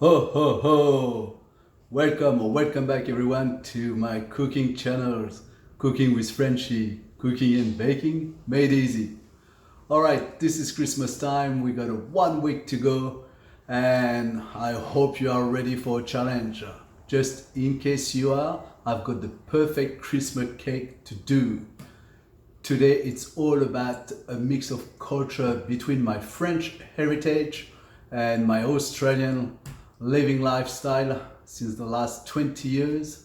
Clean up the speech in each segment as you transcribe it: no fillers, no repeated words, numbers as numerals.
Ho ho ho! Welcome or welcome back everyone to my cooking channels, Cooking with Frenchy, cooking and baking made easy. Alright, this is Christmas time, we got a 1 week to go and I hope you are ready for a challenge. Just in case you are, I've got the perfect Christmas cake to do. Today it's all about a mix of culture between my French heritage and my Australian living lifestyle since the last 20 years.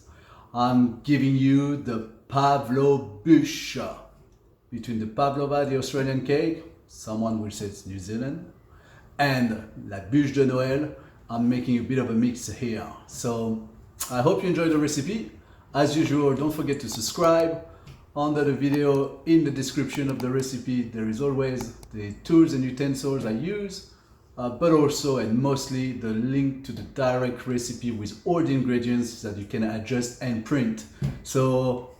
I'm giving you the Pavlobuche. Between the pavlova, the Australian cake, someone will say it's New Zealand, and la bûche de Noel, I'm making a bit of a mix here. So I hope you enjoy the recipe. As usual, don't forget to subscribe. Under the video, in the description of the recipe, there is always the tools and utensils I use, but also and mostly the link to the direct recipe with all the ingredients that you can adjust and print. So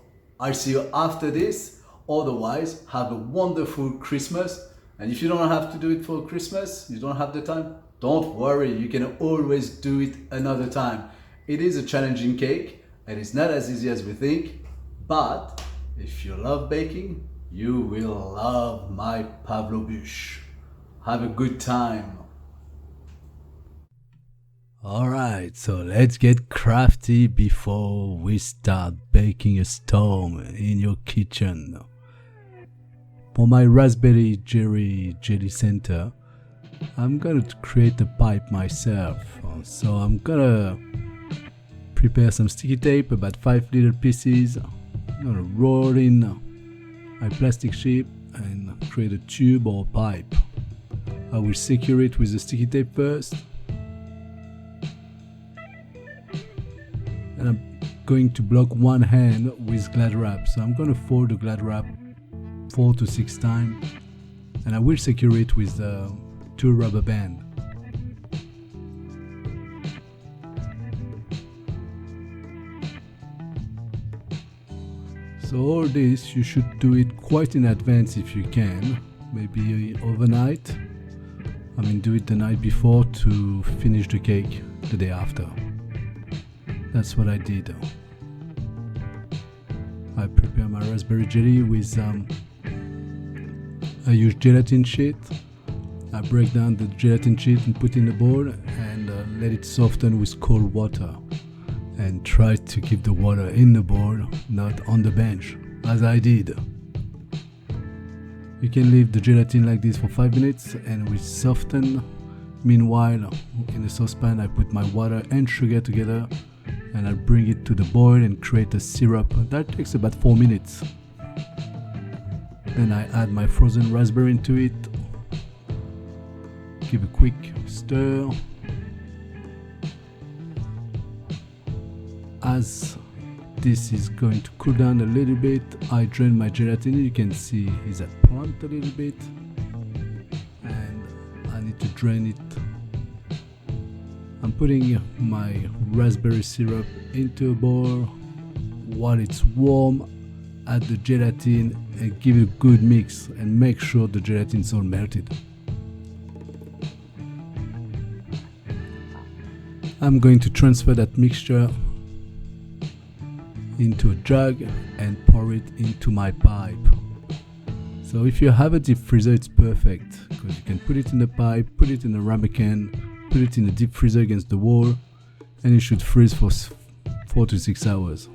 I'll see you after this. Otherwise, have a wonderful Christmas. And if you don't have to do it for Christmas, you don't have the time, don't worry, you can always do it another time. It is a challenging cake and it's not as easy as we think, but if you love baking, you will love my Pavlobuche. Have a good time. Alright, so let's get crafty before we start baking a storm in your kitchen. For my raspberry jelly center, I'm gonna create a pipe myself. So I'm gonna prepare some sticky tape, about 5 little pieces. I'm gonna roll in my plastic sheet and create a tube or pipe. I will secure it with the sticky tape first. And I'm going to block one hand with glad wrap. So I'm gonna fold the glad wrap 4 to 6 times, and I will secure it with 2 rubber bands. So all this, you should do it quite in advance if you can, maybe overnight. Do it the night before to finish the cake the day after. That's what I did. I prepare my raspberry jelly with I use gelatin sheet. I break down the gelatin sheet and put in the bowl and let it soften with cold water. And try to keep the water in the bowl, not on the bench, as I did. You can leave the gelatin like this for 5 minutes and it will soften. Meanwhile, in the saucepan I put my water and sugar together and I bring it to the boil and create a syrup. That takes about 4 minutes. Then I add my frozen raspberry into it, give a quick stir. As this is going to cool down a little bit, I drain my gelatin. You can see it's at plumped a little bit and I need to drain it. I'm putting my raspberry syrup into a bowl. While it's warm, add the gelatin and give it a good mix and make sure the gelatin is all melted. I'm going to transfer that mixture into a jug and pour it into my pipe. So if you have a deep freezer, it's perfect because you can put it in the pipe, put it in a ramekin, put it in the deep freezer against the wall, and it should freeze for 4 to 6 hours.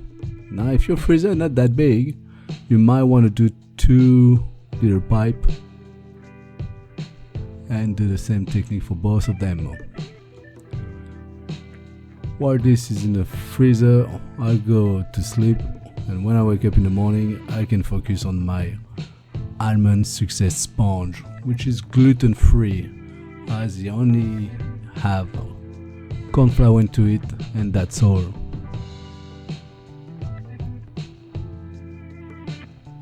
Now if your freezer is not that big, you might want to do 2 little pipe and do the same technique for both of them. While this is in the freezer, I'll go to sleep, and when I wake up in the morning, I can focus on my Almond Success Sponge, which is gluten-free, as you only have corn flour into it, and that's all.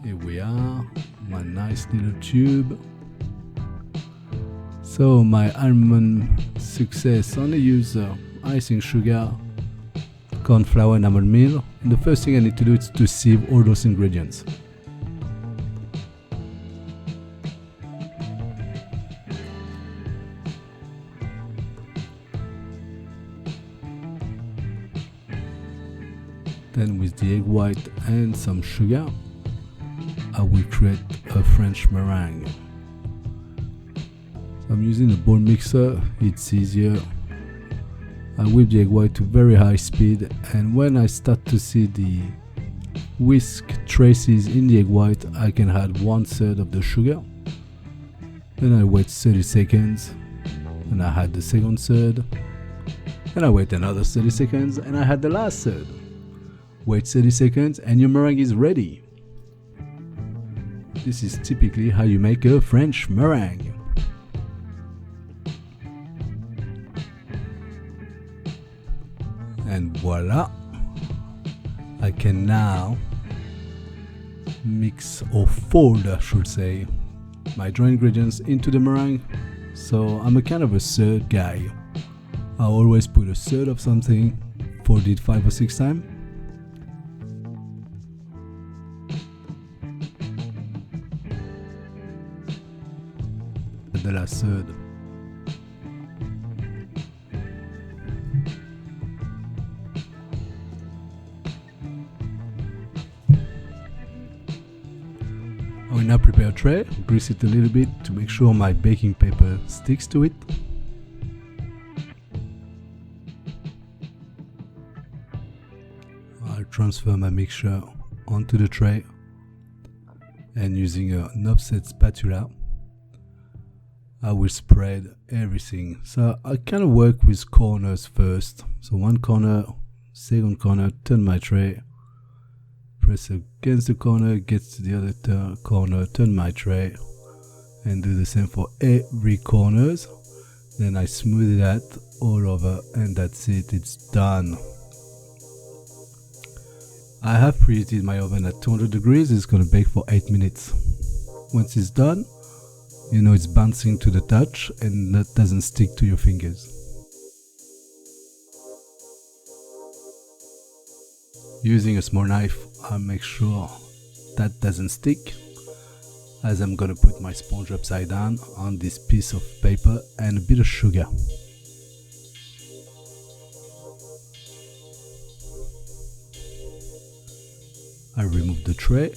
Here we are, my nice little tube. So my Almond Success only use icing sugar, corn flour and almond meal. And the first thing I need to do is to sieve all those ingredients. Then with the egg white and some sugar, I will create a French meringue. So I'm using a bowl mixer, it's easier. I whip the egg white to very high speed, and when I start to see the whisk traces in the egg white, I can add 1/3 of the sugar. Then I wait 30 seconds, and I add the second third. And I wait another 30 seconds, and I add the last third. Wait 30 seconds, and your meringue is ready. This is typically how you make a French meringue. And voila! I can now mix or fold, I should say, my dry ingredients into the meringue. So I'm a kind of a third guy. I always put a third of something, fold it 5 or 6 times. The last third. I will now prepare a tray, grease it a little bit to make sure my baking paper sticks to it. I'll transfer my mixture onto the tray, and using an offset spatula, I will spread everything. So I kind of work with corners first. So one corner, second corner, turn my tray, press against the corner, gets to the other corner, turn my tray, and do the same for every corners. Then I smooth that all over, and that's it, it's done. I have preheated my oven at 200 degrees. It's going to bake for 8 minutes. Once it's done, you know it's bouncing to the touch and that doesn't stick to your fingers. Using a small knife, I'll make sure that doesn't stick, as I'm gonna put my sponge upside down on this piece of paper and a bit of sugar. I remove the tray,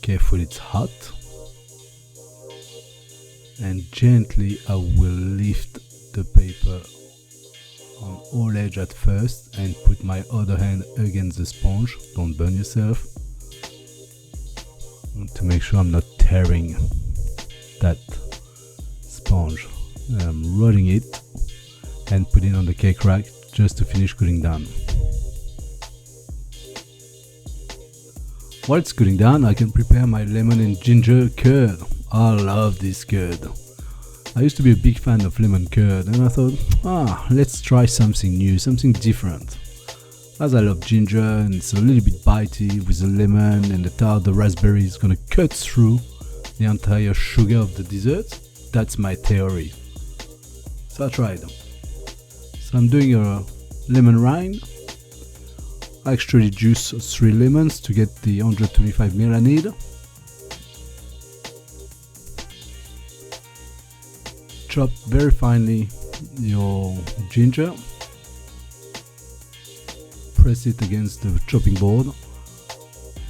careful it's hot, and gently I will lift the paper on all edge at first and put my other hand against the sponge. Don't burn yourself. To make sure I'm not tearing that sponge. I'm rolling it and putting it on the cake rack just to finish cooling down. While it's cooling down, I can prepare my lemon and ginger curd. I love this curd. I used to be a big fan of lemon curd, and I thought, let's try something new, something different. As I love ginger and it's a little bit bitey with the lemon and the tart, the raspberry is gonna cut through the entire sugar of the dessert. That's my theory. So I tried. So I'm doing a lemon rind. I actually juice 3 lemons to get the 125 ml I need. Chop very finely your ginger. Press it against the chopping board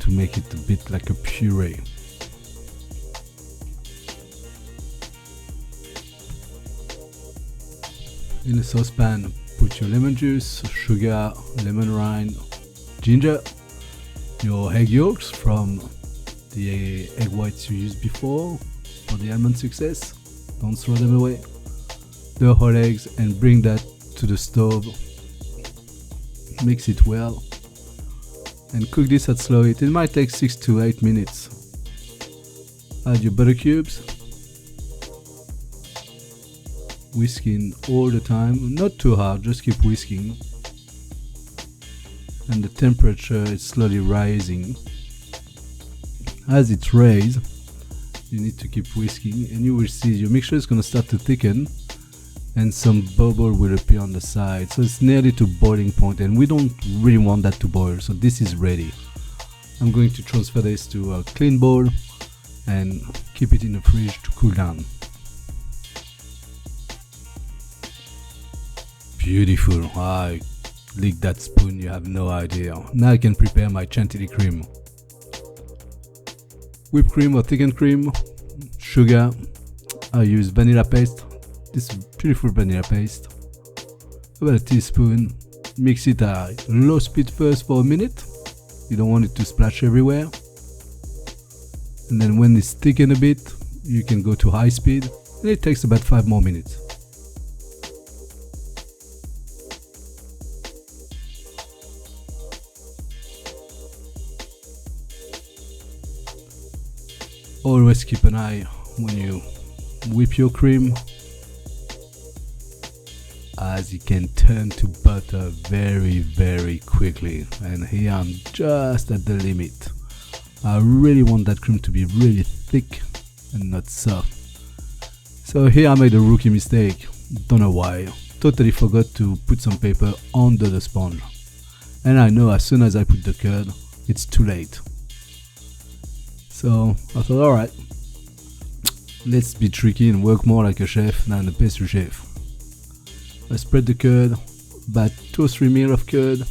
to make it a bit like a puree. In a saucepan, put your lemon juice, sugar, lemon rind, ginger, your egg yolks from the egg whites you used before for the almond success. Don't throw them away. The whole eggs, and bring that to the stove. Mix it well and cook this at slow heat. It might take 6 to 8 minutes. Add your butter cubes. Whisking all the time, not too hard, just keep whisking. And the temperature is slowly rising. As it raises, you need to keep whisking, and you will see your mixture is going to start to thicken and some bubble will appear on the side. So it's nearly to boiling point, and we don't really want that to boil. So this is ready. I'm going to transfer this to a clean bowl and keep it in the fridge to cool down. Beautiful. lick that spoon, you have no idea. Now I can prepare my Chantilly cream. Whipped cream or thickened cream, sugar. I use vanilla paste, this beautiful vanilla paste. About a teaspoon. Mix it at low speed first for a minute. You don't want it to splash everywhere. And then when it's thickened a bit, you can go to high speed, and it takes about 5 more minutes. Always keep an eye when you whip your cream, as it can turn to butter very quickly, and here I'm just at the limit. I really want that cream to be really thick and not soft. So here I made a rookie mistake, don't know why. Totally forgot to put some paper under the sponge, and I know as soon as I put the curd, it's too late. So I thought, alright, let's be tricky and work more like a chef than a pastry chef. I spread the curd, about 2 or 3 ml of curd,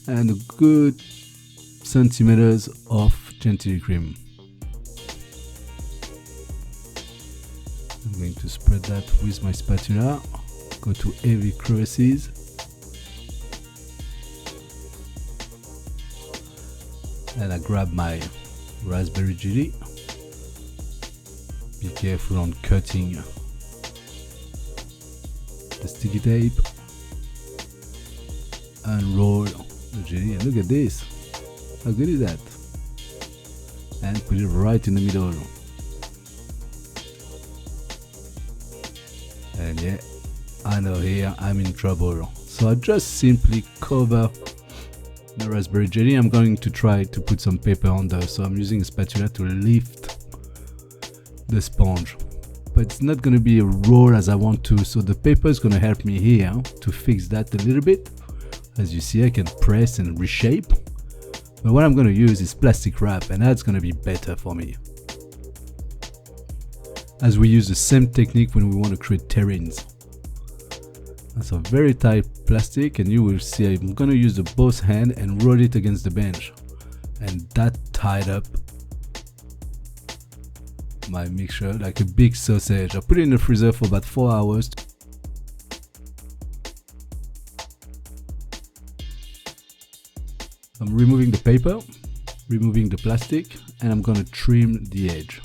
and a good centimeters of Chantilly cream. I'm going to spread that with my spatula, go to heavy crevices. And I grab my raspberry jelly. Be careful on cutting the sticky tape, and roll the jelly, and look at this, how good is that? And put it right in the middle. And yeah, I know here I'm in trouble, so I just simply cover the raspberry jelly. I'm going to try to put some paper under, so I'm using a spatula to lift the sponge, but it's not going to be a roll as I want to, so the paper is going to help me here to fix that a little bit. As you see, I can press and reshape, but what I'm going to use is plastic wrap, and that's going to be better for me, as we use the same technique when we want to create terrines. That's a very tight plastic, and you will see I'm going to use the both hand and roll it against the bench, and that tied up my mixture like a big sausage. I put it in the freezer for about 4 hours. I'm removing the paper, removing the plastic, and I'm going to trim the edge.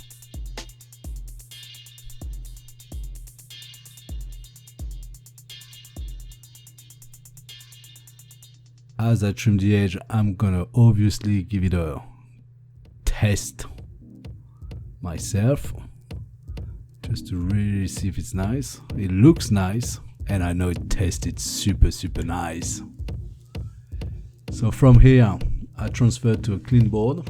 As I trim the edge, I'm gonna obviously give it a test myself, just to really see if it's nice. It looks nice, and I know it tasted super nice. So from here, I transfer to a clean board,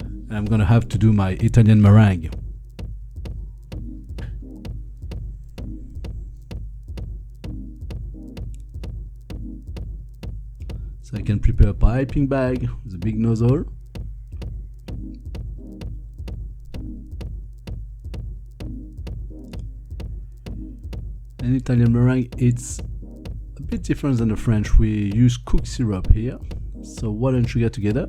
and I'm gonna have to do my Italian meringue. So I can prepare a piping bag with a big nozzle. An Italian meringue, it's a bit different than the French. We use cooked syrup here. So water and sugar together.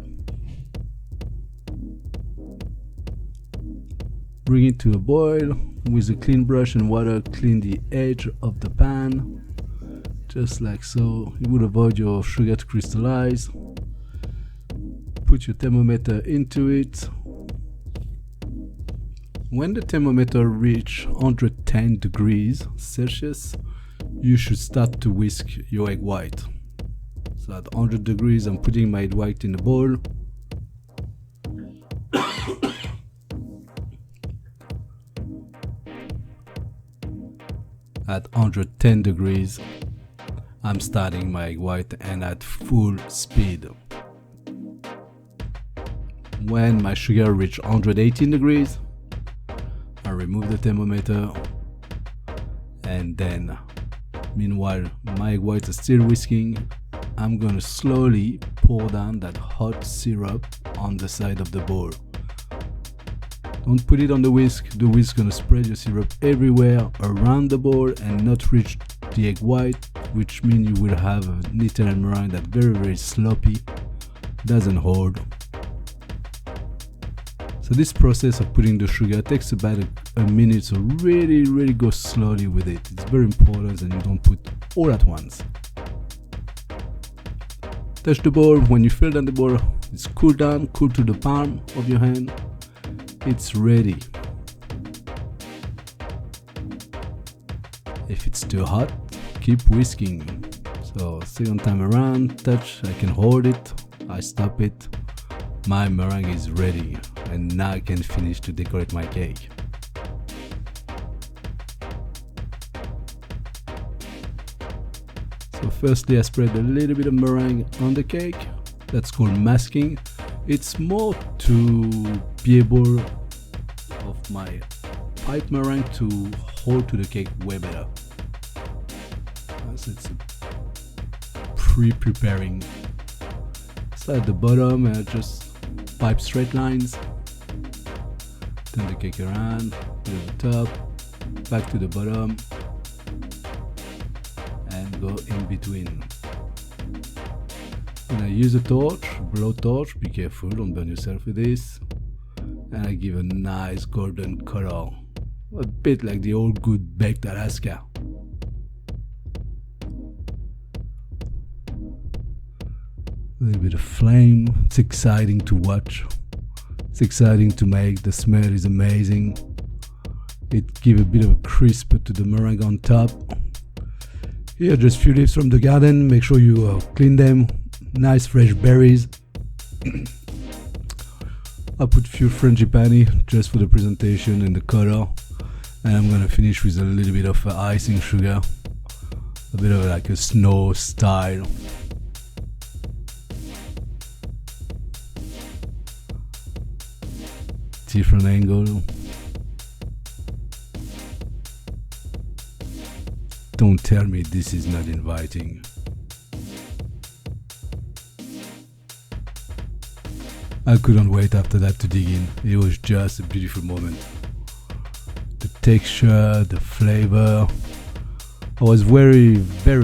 Bring it to a boil. With a clean brush and water, clean the edge of the pan. Just like so. You would avoid your sugar to crystallize. Put your thermometer into it. When the thermometer reaches 110 degrees Celsius, you should start to whisk your egg white. So at 100 degrees, I'm putting my egg white in the bowl. At 110 degrees, I'm starting my egg white and at full speed. When my sugar reaches 118 degrees, I remove the thermometer, and then, meanwhile, my egg whites are still whisking. I'm gonna slowly pour down that hot syrup on the side of the bowl. Don't put it on the whisk is gonna spread your syrup everywhere around the bowl and not reach the egg white. which means you will have an Italian meringue that's very sloppy, doesn't hold. So this process of putting the sugar takes about a minute, so really go slowly with it. It's very important and you don't put all at once. Touch the bowl. When you fill down the bowl, it's cool down, cool to the palm of your hand. It's ready. If it's too hot, keep whisking. So second time around, touch, I can hold it, I stop it. My meringue is ready and now I can finish to decorate my cake. So firstly I spread a little bit of meringue on the cake. That's called masking. It's more to be able of my pipe meringue to hold to the cake way better. So it's pre-preparing. So at the bottom I just pipe straight lines, turn the cake around, to the top, back to the bottom, and go in between. And I use a torch, blow torch, be careful, don't burn yourself with this. And I give a nice golden color, a bit like the old good baked Alaska. A little bit of flame, it's exciting to watch, it's exciting to make, the smell is amazing. It gives a bit of a crisp to the meringue on top. Here just a few leaves from the garden, make sure you clean them, nice fresh berries. I put a few Frenchy just for the presentation and the color, and I'm gonna finish with a little bit of icing sugar, a bit of like a snow style. Different angle. Don't tell me this is not inviting. I couldn't wait after that to dig in. It was just a beautiful moment. The texture, the flavor. I was very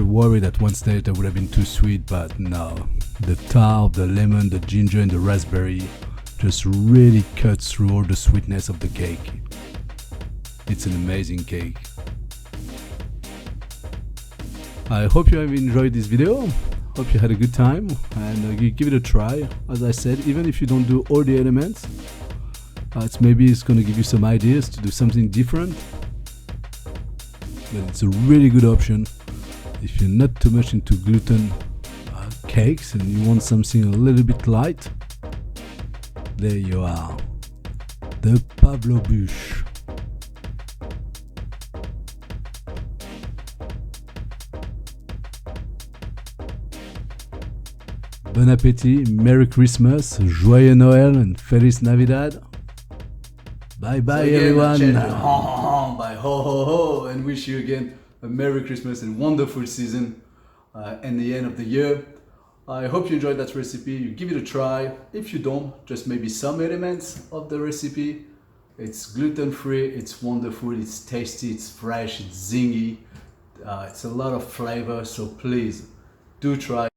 worried at one stage that would have been too sweet, but no. The tart, the lemon, the ginger and the raspberry just really cuts through all the sweetness of the cake. It's an amazing cake. I hope you have enjoyed this video. Hope you had a good time and you give it a try. As I said, even if you don't do all the elements, it's gonna give you some ideas to do something different. But it's a really good option if you're not too much into gluten cakes and you want something a little bit light. There you are, the Pavlobuche. Bon Appetit, Merry Christmas, Joyeux Noel and Feliz Navidad. Bye bye everyone. Bye ho ho ho, and wish you again a Merry Christmas and wonderful season and the end of the year. I hope you enjoyed that recipe. You give it a try. If you don't, just maybe some elements of the recipe. It's gluten free, it's wonderful, it's tasty, it's fresh, it's zingy. It's a lot of flavor, so please do try.